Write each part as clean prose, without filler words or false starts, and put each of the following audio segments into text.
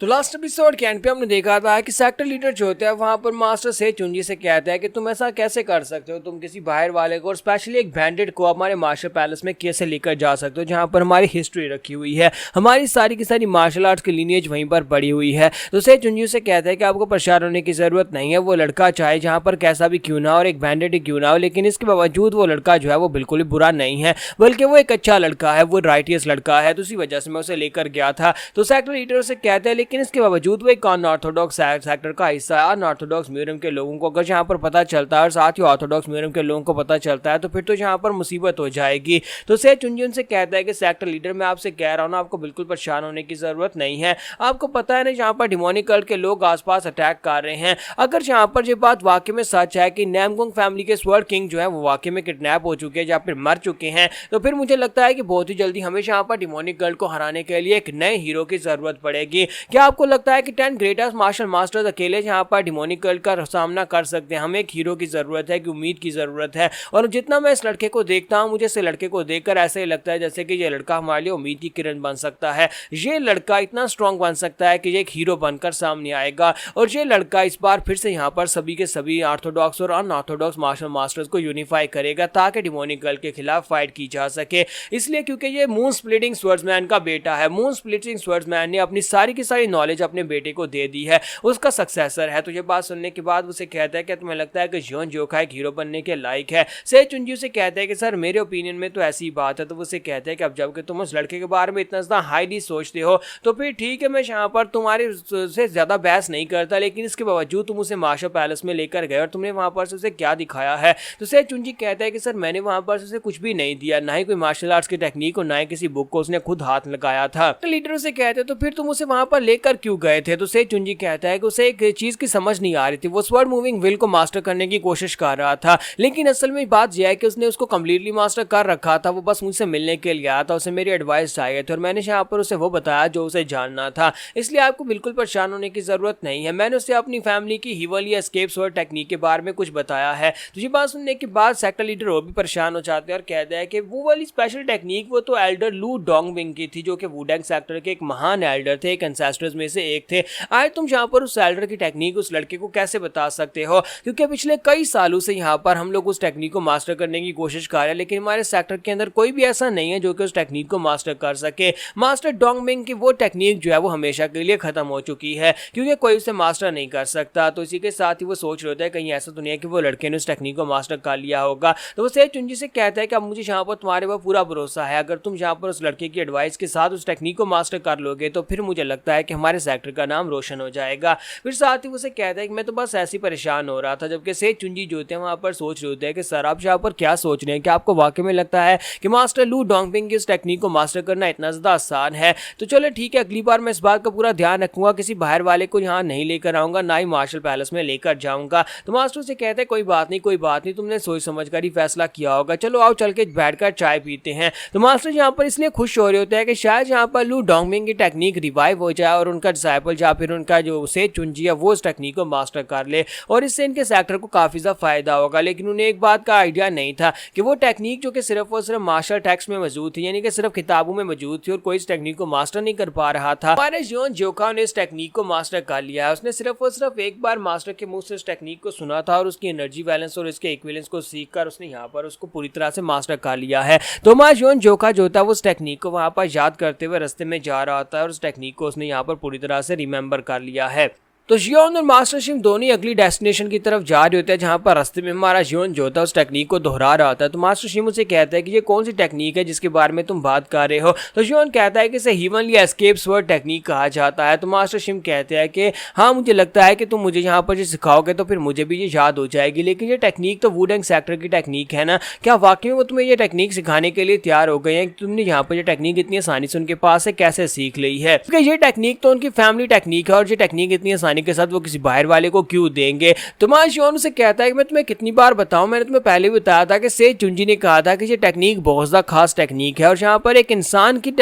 तो last episode के and पे हमने देखा था कि सेक्टर लीडर जो होता है वहां पर मास्टर से चुंजी से कहता है कि तुम ऐसा कैसे कर सकते हो, तुम किसी बाहर वाले को और स्पेशली एक बैंडेड को हमारे मार्शल पैलेस में कैसे लेकर जा सकते हो जहां पर हमारी हिस्ट्री रखी हुई है, हमारी सारी की सारी मार्शल आर्ट्स की लीनियज वहीं पर पड़ी हुई है। तो से चुंजी से कहता है कि आपको परेशान होने की जरूरत नहीं है, वो लड़का चाहे जहाँ पर कैसा भी क्यों ना हो और एक बैंडेड ही क्यों ना हो, लेकिन इसके बावजूद वो लड़का जो है वो बिल्कुल ही बुरा नहीं है, बल्कि वो एक अच्छा लड़का है, वो राइटियस लड़का है, तो उसी वजह से मैं उसे लेकर गया था। तो सेक्टर लीडर से कहते हैं लेकिन इसके बावजूद एक अनऑर्थोडॉक्स सेक्टर का हिस्सा है। अनऑर्थोडॉक्स म्यूजियम के लोगों को अगर यहाँ पर पता चलता है और साथ ही ऑर्थोडॉक्स म्यूजियम के लोगों को पता चलता है तो फिर तो यहाँ पर मुसीबत हो जाएगी। तो से चुंजन से कहता है कि सेक्टर लीडर मैं आपसे कह रहा हूँ ना, आपको बिल्कुल परेशान होने की जरूरत नहीं है। आपको पता है ना जहाँ पर डिमोनिक कल्ट के लोग आसपास अटैक कर रहे हैं, अगर यहाँ पर ये बात वाकई में सच है कि नैमगोंग फैमिली के स्वर्ड किंग जो है वो वाकई में किडनैप हो चुके हैं या फिर मर चुके हैं, तो फिर मुझे लगता है कि बहुत ही जल्दी हमें यहाँ पर डिमोनिक कल्ट को हराने के लिए एक नए हीरो की जरूरत पड़ेगी। क्या आपको लगता है कि 10 ग्रेटेस्ट मार्शल मास्टर्स अकेले यहाँ पर डिमोनिक कल्ट का सामना कर सकते हैं? हमें एक हीरो की जरूरत है, कि उम्मीद की जरूरत है। और जितना मैं इस लड़के को देखता हूँ, मुझे इस लड़के को देखकर ऐसे ही लगता है जैसे कि ये लड़का हमारे लिए उम्मीद की किरण बन सकता है। ये लड़का इतना स्ट्रांग बन सकता है कि ये एक हीरो बनकर सामने आएगा और ये लड़का इस बार फिर से यहाँ पर सभी के सभी ऑर्थोडॉक्स और अनऑर्थोडॉक्स मार्शल मास्टर्स को यूनिफाई करेगा ताकि डिमोनिक कल्ट के खिलाफ फाइट की जा सके। इसलिए क्योंकि ये मून स्प्लिटिंग स्वर्ड्समैन का बेटा है, मून स्प्लिटिंग स्वर्ड्समैन ने अपनी सारी की सारी नॉलेज अपने बेटे को दे दी है, उसका सक्सेसर है। तो ये बात सुनने के बाद उसे कहता है कि तुम्हें लगता है कि जियोन जोखा एक हीरो बनने के लायक है? से चुंजी से कहता है कि सर मेरे ओपिनियन में तो ऐसी बात है। तो उसे कहता है कि अब जबकि तुम उस लड़के के बारे में इतना ज़्यादा हाईली सोचते हो तो फिर ठीक है, मैं यहाँ पर तुम्हारे से ज़्यादा बहस नहीं करता, लेकिन इसके बावजूद तुम उसे मार्शल पैलेस में लेकर गए और तुमने वहाँ पर से उसे क्या दिखाया है? तो से चुंजी कहता है कि सर मैंने वहाँ पर उसे कुछ भी नहीं दिया, ना ही कोई मार्शल आर्ट्स की टेक्निक और ना ही किसी बुक को उसने खुद हाथ लगाया था। तो लीडर से कहते तो फिर तुम उसे वहाँ पर लेकर क्यों गए थे? तो से चुंजी कहता है कि उसे एक चीज़ की समझ नहीं आ रही थी, वो स्वर्ड मूविंग विल को मास्टर करने की कोशिश कर रहा था, लेकिन असल में बात यह है कि उसने उसको कंप्लीटली मास्टर कर रखा था। वो बस मुझसे मिलने के लिए आया था, उसे मेरी एडवाइस चाहिए थी और मैंने यहाँ पर उसे वो बताया जो उसे जानना था। इसलिए आपको बिल्कुल परेशान होने की जरूरत नहीं है। मैंने उसे अपनी फैमिली की हिवल या एस्केप स्वॉर्ड टेक्निक के बारे में कुछ बताया है। तो ये बात सुनने के बाद सेक्टर लीडर वो भी परेशान हो जाते हैं और कहते हैं कि वो वाली स्पेशल टेक्निक वो तो एल्डर लू डोंगबिंग की थी, जो कि वुडेंग सेक्टर के एक महान एल्डर थे, एक एंसेस्टर्स में से एक थे। आज तुम यहाँ पर उस एल्डर की टेक्निक उस लड़के को कैसे बता सकते हो? क्योंकि पिछले कई सालों से यहाँ पर हम लोग उस टेक्निक को मास्टर करने की कोशिश कर रहे हैं, लेकिन हमारे सेक्टर के अंदर कोई भी ऐसा नहीं है जो कि उस टेक्निक को मास्टर कर सके। मास्टर डोंगबिंग की वो टेक्निक जो है वो हमेशा के लिए खत्म हो चुकी है, क्योंकि कोई उसे मास्टर नहीं कर सकता। तो इसी के साथ ही वो सोच रहे होता है कहीं ऐसा तो नहीं है कि वो लड़के ने उस टेक्निक को मास्टर कर लिया होगा। तो वो से चुंजी से कहता है कि अब मुझे यहाँ पर तुम्हारे पर पूरा भरोसा है, अगर तुम यहाँ पर उस लड़के की एडवाइस के साथ उस टेक्निक को मास्टर कर लोगे तो फिर मुझे लगता है कि हमारे सेक्टर का नाम रोशन हो जाएगा। फिर साथ ही उसे कहता है कि मैं तो बस ऐसे ही परेशान हो रहा था, जबकि से चुंजी जो होते हैं वहाँ पर सोच रहे होते हैं कि सर आप यहाँ पर क्या सोच रहे हैं, क्या आपको वाकई में लगता है कि मास्टर लू डोंगबिंग की इस टेक्निक को मास्टर करना इतना ज़्यादा आसान है? तो चलो ठीक है, अगली बार मैं इस बात का पूरा ध्यान रखूंगा, किसी बाहर वाले को यहाँ नहीं लेकर आऊँगा, ना ही मार्शल पैलेस में लेकर जाऊँगा। तो मास्टर से कहते हैं कोई बात नहीं, कोई बात नहीं, तुमने सोच समझ कर ही फैसला किया होगा, चलो आओ चल के बैठकर चाय पीते हैं। तो मास्टर यहाँ पर इसलिए खुश हो रहे होते हैं कि शायद यहाँ पर लू डोंगबिंग की टेक्निक रिवाइव हो जाए और उनका डिसाइपल या फिर उनका जो से चुंजी है वो इस टेक्निक को मास्टर कर ले और इससे इनके सेक्टर को काफ़ी ज़्यादा फायदा होगा। लेकिन उन्हें एक बात का आइडिया नहीं था कि वो टेक्निक जो कि सिर्फ और सिर्फ मार्शल टेक्स्ट में मौजूद थी, यानी कि सिर्फ किताबों में मौजूद थी और कोई इस टेक्निक को मास्टर नहीं कर पा रहा था। हमारे जियोन जोखा ने इस टेक्निक को मास्टर कर लिया है। उसने सिर्फ और सिर्फ एक बार मास्टर के मुंह से इस टेक्निक को सुना था और उसकी एनर्जी बैलेंस और इसके इक्विवेलेंस को सीखकर उसने यहाँ पर उसको पूरी तरह से मास्टर कर लिया है। तो हमारा जियोन जोखा जो था वो उस टेक्निक को वहाँ पर याद करते हुए रास्ते में जा रहा था और उस टेक्निक को उसने यहाँ पर पूरी तरह से रिमेंबर कर लिया है। तो जियोन और मास्टर शिम दोनों अगली डेस्टिनेशन की तरफ जा रहे होते हैं, जहाँ पर रास्ते में हमारा जियोन जो था उस टेक्निक को दोहरा रहा था। तो मास्टर शिम उसे कहता है कि ये कौन सी टेक्निक है जिसके बारे में तुम बात कर रहे हो? तो जियोन कहता है कि इसे हीवनली एस्केप स्वॉर्ड टेक्निक कहा जाता है। तो मास्टर शिम कहते हैं कि हाँ, मुझे लगता है कि तुम मुझे यहाँ पर जो सिखाओगे तो फिर मुझे भी ये याद हो जाएगी, लेकिन ये टेक्निक तो वुडेंग सेक्टर की टेक्निक है ना, क्या वाकई में वो तुम्हें ये टेक्निक सिखाने के लिए तैयार हो गए हैं? तुमने यहाँ पर ये टेक्निक इतनी आसानी से उनके पास है कैसे सीख ली है? क्योंकि ये टेक्निक तो उनकी फैमिली टेक्निक है और ये टेक्निक इतनी आसानी खाने के साथ वो किसी बाहर वाले को क्यों देंगे। तो मां जियोन उसे कहता है कि मैं तुम्हें कितनी बार बताऊं, मैंने तुम्हें पहले भी बताया था कि से चुंजी ने कहा था कि ये टेक्निक बहुत ज़्यादा खास टेक्निक है और जहाँ पर एक इंसान की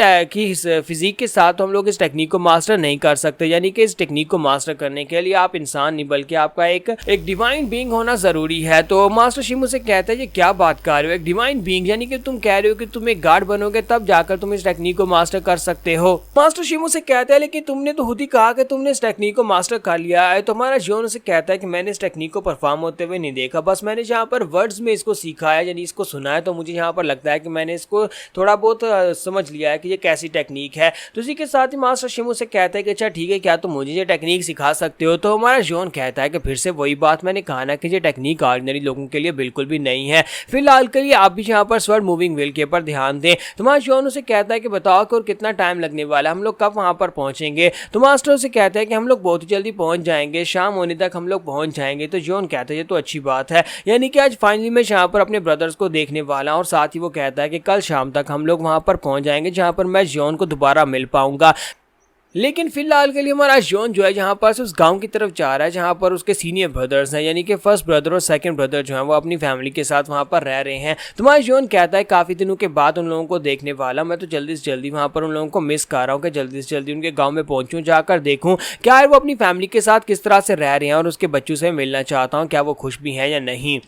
फिजिक के साथ हम लोग इस टेक्निक को मास्टर नहीं कर सकते, यानी कि इस टेक्निक को मास्टर करने के लिए आप इंसान नहीं बल्कि आपका एक डिवाइन बीइंग होना जरूरी है। तो मास्टर शिमू से कहता है ये क्या बात कर रहे हो, एक डिवाइन बीइंग, यानी कि तुम कह रहे हो कि तुम एक गार्ड बनोगे तब जाकर तुम इस टेक्निक को मास्टर कर सकते हो। मास्टर शिमू से कहता है लेकिन तुमने तो खुद ही कहा कि तुमने इस टेक्निक को मास्टर कर लिया है। तो हमारा जियोन से कहता है कि मैंने इस टेक्निक को परफॉर्म होते हुए नहीं देखा, बस मैंने जहाँ पर वर्ड्स में इसको सीखा है यानी इसको सुना है, तो मुझे यहाँ पर लगता है कि मैंने इसको थोड़ा बहुत समझ लिया है कि ये कैसी टेक्निक है। तो इसी के साथ ही मास्टर शिमू से कहता है कि अच्छा ठीक है, क्या तुम मुझे ये टेक्निक सिखा सकते हो। तो हमारा जियोन कहता है कि फिर से वही बात मैंने कहा ना कि ये टेक्निक ऑर्डिनरी लोगों के लिए बिल्कुल भी नहीं है, फिलहाल के लिए आप भी यहाँ पर स्वर्ड मूविंग व्हील के ऊपर ध्यान दें। तो हमारा जियोन उसे कहता है कि बताओ कि और कितना टाइम लगने वाला है, हम लोग कब वहाँ पर पहुँचेंगे। तो मास्टर उसे कहता है कि हम लोग बहुत ही जल्दी पहुँच जाएंगे, शाम होने तक हम लोग पहुँच जाएंगे। तो जियोन कहता है ये तो अच्छी बात है, यानी कि आज फाइनली मैं यहाँ पर अपने ब्रदर्स को देखने वाला हूँ और साथ ही वो कहता है कि कल शाम तक हम लोग वहाँ पर पहुँच जाएंगे जहाँ पर मैं जियोन को दोबारा मिल पाऊंगा। लेकिन फिलहाल के लिए हमारा जियोन जो है जहाँ पर उस गांव की तरफ जा रहा है जहाँ पर उसके सीनियर ब्रदर्स हैं, यानी कि फर्स्ट ब्रदर और सेकंड ब्रदर जो हैं वो अपनी फैमिली के साथ वहाँ पर रह रहे हैं। तो हमारा जियोन कहता है काफ़ी दिनों के बाद उन लोगों को देखने वाला, मैं तो जल्दी से जल्दी वहाँ पर उन लोगों को मिस कर रहा हूँ कि जल्दी से जल्दी उनके गाँव में पहुँचूँ, जाकर देखूँ क्या है वो अपनी फैमिली के साथ किस तरह से रह रहे हैं और उसके बच्चों से मिलना चाहता हूँ, क्या वो खुश भी हैं या नहीं।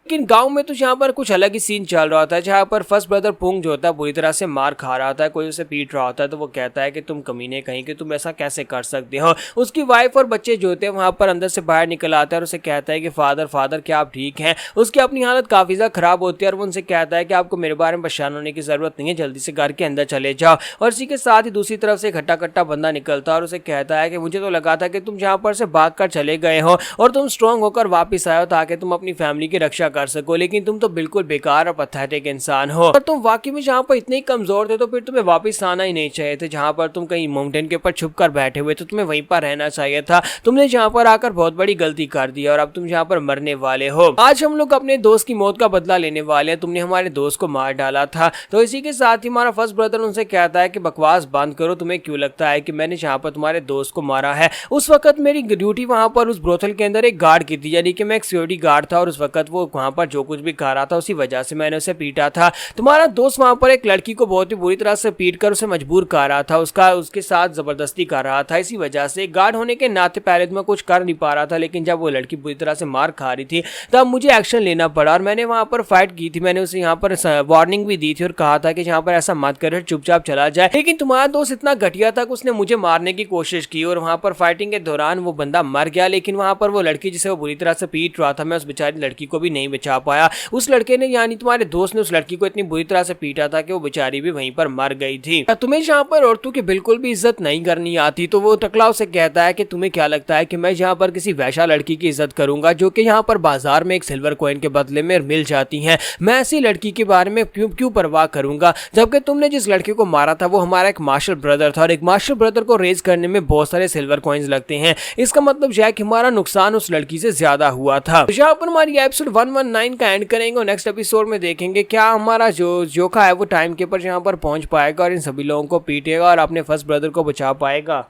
लेकिन गांव में तो यहाँ पर कुछ अलग ही सीन चल रहा था, जहाँ पर फर्स्ट ब्रदर पुंग जो होता है बुरी तरह से मार खा रहा था, कोई उसे पीट रहा होता है। तो वो कहता है कि तुम कमीने कहीं कि तुम ऐसा कैसे कर सकते हो। उसकी वाइफ और बच्चे जो होते हैं वहाँ पर अंदर से बाहर निकल आते हैं और उसे कहता है कि फादर क्या आप ठीक हैं। उसकी अपनी हालत काफ़ी ज़्यादा ख़राब होती है और वो उनसे कहता है कि आपको मेरे बारे में परेशान होने की ज़रूरत नहीं है, जल्दी से घर के अंदर चले जाओ। और इसी के साथ ही दूसरी तरफ से एक हट्टा कट्टा बंदा निकलता है और उसे कहता है कि मुझे तो लगा था कि तुम जहाँ पर से भाग कर चले गए हो और तुम स्ट्रॉन्ग होकर वापस आए हो ताकि तुम अपनी फैमिली की रक्षा कर सको, लेकिन तुम तो बिल्कुल बेकार और पथेटिक इंसान हो। और तुम वाकई में जहाँ पर इतने ही कमजोर थे तो फिर तुम्हें वापस आना ही नहीं चाहिए थे, जहाँ पर तुम कहीं माउंटेन के ऊपर छुप कर बैठे हुए तो तुम्हें वहीं पर रहना चाहिए था। तुमने जहाँ पर आकर बहुत बड़ी गलती कर दी और अब तुम यहाँ पर मरने वाले हो। आज हम लोग अपने दोस्त की मौत का बदला लेने वाले हैं, तुमने हमारे दोस्त को मार डाला था। तो इसी के साथ ही हमारा फर्स्ट ब्रदर उनसे कहता है कि बकवास बंद करो, तुम्हें क्यों लगता है कि मैंने जहाँ पर तुम्हारे दोस्त को मारा है। उस वक्त मेरी ड्यूटी वहाँ पर उस ब्रोथल के अंदर एक गार्ड की थी, यानी कि मैं एक सिक्योरिटी गार्ड था और उस वक्त वो वहाँ पर जो कुछ भी कर रहा था उसी वजह से मैंने उसे पीटा था। तुम्हारा दोस्त वहां पर एक लड़की को बहुत ही बुरी तरह से पीट कर उसे मजबूर कर रहा था, उसके साथ जबरदस्ती कर रहा था। इसी वजह से गार्ड होने के नाते पहले तो मैं कुछ कर नहीं पा रहा था, लेकिन जब वो लड़की बुरी तरह से मार खा रही थी तब मुझे एक्शन लेना पड़ा और मैंने वहां पर फाइट की थी। मैंने उसे यहाँ पर वार्निंग भी दी थी और कहा था कि यहाँ पर ऐसा मत कर, चुपचाप चला जाए। लेकिन तुम्हारा दोस्त इतना घटिया था कि उसने मुझे मारने की कोशिश की और वहां पर फाइटिंग के दौरान वो बंदा मर गया। लेकिन वहां पर वो लड़की जिसे वो बुरी तरह से पीट रहा था, मैं उस बेचारी लड़की को भी नहीं बचा पाया। उस लड़के ने यानी तुम्हारे दोस्त ने उस लड़की को इतनी बुरी तरह से पीटा था कि वो बेचारी भी वहीं पर मर गई थी। तुम्हें यहाँ पर औरतों की बिल्कुल भी इज्जत नहीं करनी आती। तो वो टकला उसे कहता है कि तुम्हें क्या लगता है कि मैं यहाँ पर किसी वैश्या लड़की की इज्जत करूंगा जो कि यहाँ पर बाजार में एक सिल्वर कॉइन के बदले में मिल जाती है। मैं ऐसी लड़की के बारे में क्यों परवाह करूंगा, जबकि तुमने जिस लड़के को मारा था वो हमारा एक मार्शल ब्रदर था और एक मार्शल ब्रदर को रेज करने में बहुत सारे सिल्वर कॉइन्स लगते हैं। इसका मतलब यह है कि हमारा नुकसान उस लड़की से ज्यादा हुआ था। तो यहाँ पर हमारी एपिसोड 119 का एंड करेंगे और नेक्स्ट एपिसोड में देखेंगे क्या हमारा जो जोखा है वो टाइम के ऊपर यहाँ पर पहुंच पाएगा और इन सभी लोगों को पीटेगा और अपने फर्स्ट ब्रदर को बचा पाएगा।